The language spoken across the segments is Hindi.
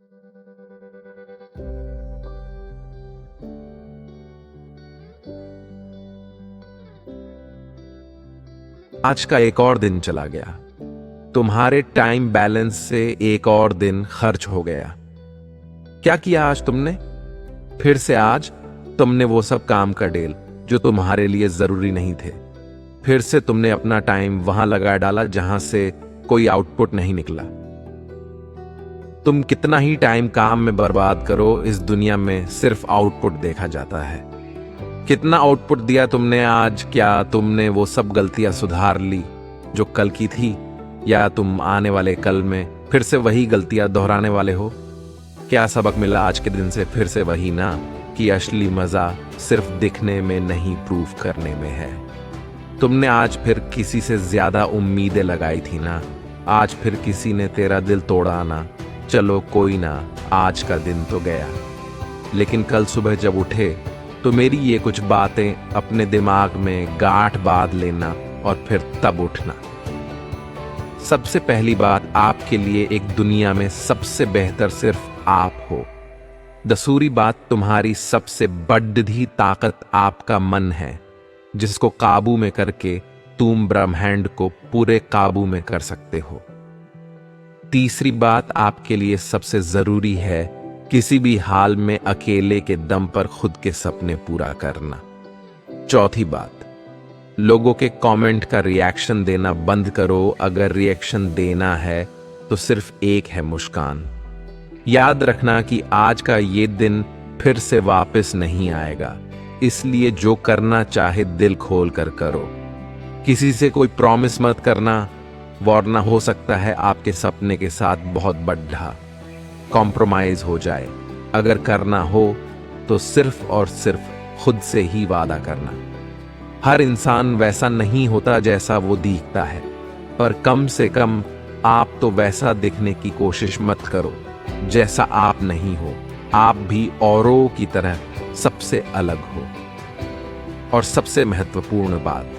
आज का एक और दिन चला गया। तुम्हारे टाइम बैलेंस से एक और दिन खर्च हो गया। क्या किया आज तुमने? फिर से आज तुमने वो सब काम कर डेल जो तुम्हारे लिए जरूरी नहीं थे। फिर से तुमने अपना टाइम वहां लगा डाला जहां से कोई आउटपुट नहीं निकला। तुम कितना ही टाइम काम में बर्बाद करो, इस दुनिया में सिर्फ आउटपुट देखा जाता है। कितना आउटपुट दिया तुमने आज? क्या तुमने वो सब गलतियां सुधार ली जो कल की थी, या तुम आने वाले कल में फिर से वही गलतियां दोहराने वाले हो? क्या सबक मिला आज के दिन से? फिर से वही ना, कि असली मजा सिर्फ दिखने में नहीं, प्रूफ करने में है। तुमने आज फिर किसी से ज्यादा उम्मीदें लगाई थी ना, आज फिर किसी ने तेरा दिल तोड़ा ना। चलो कोई ना, आज का दिन तो गया, लेकिन कल सुबह जब उठे तो मेरी ये कुछ बातें अपने दिमाग में गांठ बांध लेना और फिर तब उठना। सबसे पहली बात, आपके लिए एक दुनिया में सबसे बेहतर सिर्फ आप हो। दूसरी बात, तुम्हारी सबसे बड़ी ताकत आपका मन है, जिसको काबू में करके तुम ब्रह्मांड को पूरे काबू में कर सकते हो। तीसरी बात, आपके लिए सबसे जरूरी है किसी भी हाल में अकेले के दम पर खुद के सपने पूरा करना। चौथी बात, लोगों के कमेंट का रिएक्शन देना बंद करो। अगर रिएक्शन देना है तो सिर्फ एक है, मुस्कान। याद रखना कि आज का ये दिन फिर से वापस नहीं आएगा, इसलिए जो करना चाहे दिल खोल कर करो। किसी से कोई प्रॉमिस मत करना, वरना हो सकता है आपके सपने के साथ बहुत बड़ा कॉम्प्रोमाइज हो जाए। अगर करना हो तो सिर्फ और सिर्फ खुद से ही वादा करना। हर इंसान वैसा नहीं होता जैसा वो दिखता है, पर कम से कम आप तो वैसा दिखने की कोशिश मत करो जैसा आप नहीं हो। आप भी औरों की तरह सबसे अलग हो। और सबसे महत्वपूर्ण बात,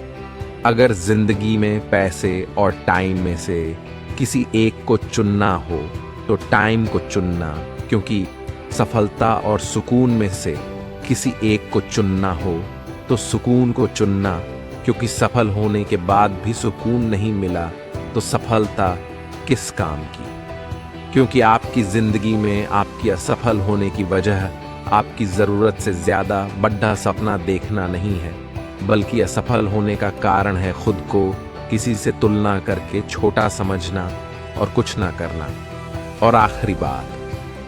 अगर जिंदगी में पैसे और टाइम में से किसी एक को चुनना हो तो टाइम को चुनना, क्योंकि सफलता और सुकून में से किसी एक को चुनना हो तो सुकून को चुनना, क्योंकि सफल होने के बाद भी सुकून नहीं मिला तो सफलता किस काम की। क्योंकि आपकी जिंदगी में आपकी असफल होने की वजह आपकी जरूरत से ज्यादा बड़ा सपना देखना नहीं है, बल्कि असफल होने का कारण है खुद को किसी से तुलना करके छोटा समझना और कुछ ना करना। और आखिरी बात,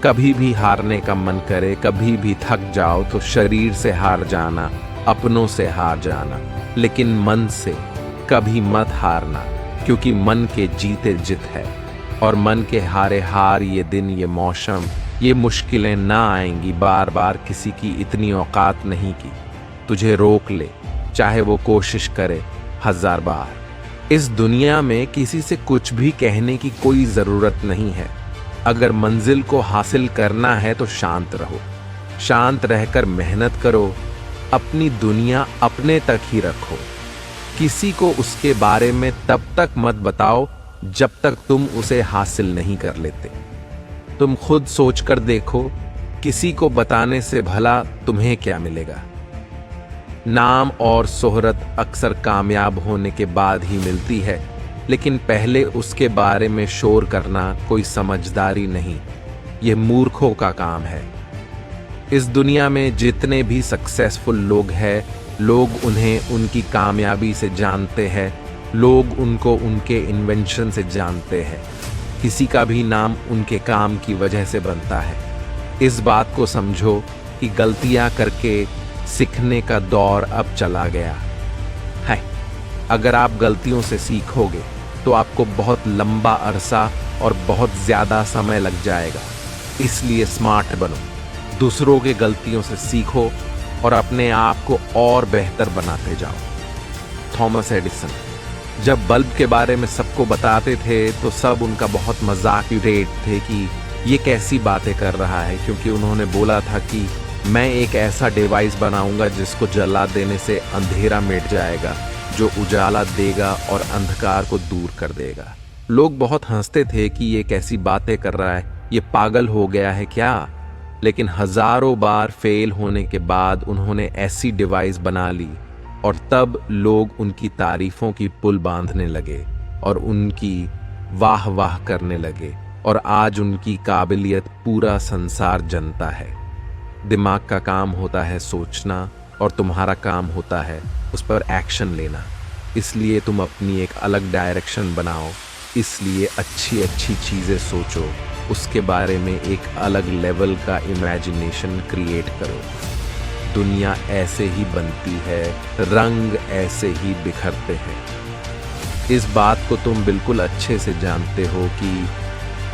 कभी भी हारने का मन करे, कभी भी थक जाओ तो शरीर से हार जाना, अपनों से हार जाना, लेकिन मन से कभी मत हारना, क्योंकि मन के जीते जित है। और मन के हारे हार, ये दिन, ये मौसम, ये मुश्किलें ना आएंगी बार बार। किसी की इतनी औकात नहीं कि तुझे रोक ले, चाहे वो कोशिश करे 1000 बार। इस दुनिया में किसी से कुछ भी कहने की कोई जरूरत नहीं है। अगर मंजिल को हासिल करना है तो शांत रहो, शांत रहकर मेहनत करो, अपनी दुनिया अपने तक ही रखो। किसी को उसके बारे में तब तक मत बताओ जब तक तुम उसे हासिल नहीं कर लेते। तुम खुद सोचकर देखो, किसी को बताने से भला तुम्हें क्या मिलेगा। नाम और शोहरत अक्सर कामयाब होने के बाद ही मिलती है, लेकिन पहले उसके बारे में शोर करना कोई समझदारी नहीं, यह मूर्खों का काम है। इस दुनिया में जितने भी सक्सेसफुल लोग हैं, लोग उन्हें उनकी कामयाबी से जानते हैं, लोग उनको उनके इन्वेंशन से जानते हैं। किसी का भी नाम उनके काम की वजह से बनता है। इस बात को समझो कि गलतियां करके सीखने का दौर अब चला गया है। अगर आप गलतियों से सीखोगे तो आपको बहुत लंबा अरसा और बहुत ज्यादा समय लग जाएगा। इसलिए स्मार्ट बनो, दूसरों के गलतियों से सीखो और अपने आप को और बेहतर बनाते जाओ। थॉमस एडिसन जब बल्ब के बारे में सबको बताते थे तो सब उनका बहुत मजाक उड़ाते थे कि ये कैसी बातें कर रहा है, क्योंकि उन्होंने बोला था कि मैं एक ऐसा डिवाइस बनाऊंगा जिसको जला देने से अंधेरा मिट जाएगा, जो उजाला देगा और अंधकार को दूर कर देगा। लोग बहुत हंसते थे कि ये कैसी बातें कर रहा है, ये पागल हो गया है क्या? लेकिन हजारों बार फेल होने के बाद उन्होंने ऐसी डिवाइस बना ली और तब लोग उनकी तारीफों की पुल बांधने लगे और उनकी वाह वाह करने लगे और आज उनकी काबिलियत पूरा संसार जानता है। दिमाग का काम होता है सोचना और तुम्हारा काम होता है उस पर एक्शन लेना। इसलिए तुम अपनी एक अलग डायरेक्शन बनाओ। इसलिए अच्छी अच्छी चीज़ें सोचो, उसके बारे में एक अलग लेवल का इमेजिनेशन क्रिएट करो। दुनिया ऐसे ही बनती है, रंग ऐसे ही बिखरते हैं। इस बात को तुम बिल्कुल अच्छे से जानते हो कि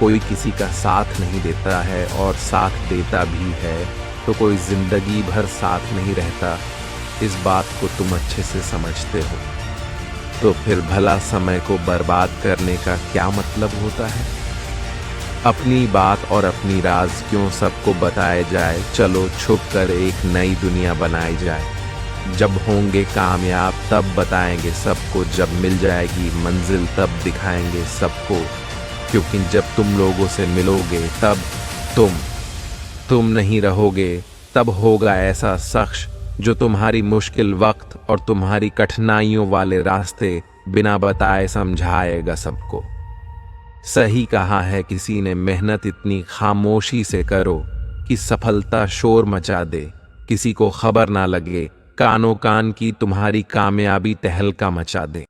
कोई किसी का साथ नहीं देता है और साथ देता भी है तो कोई जिंदगी भर साथ नहीं रहता। इस बात को तुम अच्छे से समझते हो। तो फिर भला समय को बर्बाद करने का क्या मतलब होता है? अपनी बात और अपनी राज क्यों सबको बताए जाए? चलो छुप कर एक नई दुनिया बनाई जाए। जब होंगे कामयाब तब बताएंगे सबको, जब मिल जाएगी मंजिल तब दिखाएंगे सबको। क्योंकि जब तुम लोगों से मिलोगे तब तुम नहीं रहोगे, तब होगा ऐसा शख्स जो तुम्हारी मुश्किल वक्त और तुम्हारी कठिनाइयों वाले रास्ते बिना बताए समझाएगा सबको। सही कहा है किसी ने, मेहनत इतनी खामोशी से करो कि सफलता शोर मचा दे, किसी को खबर ना लगे, कानों कान की तुम्हारी कामयाबी तहलका मचा दे।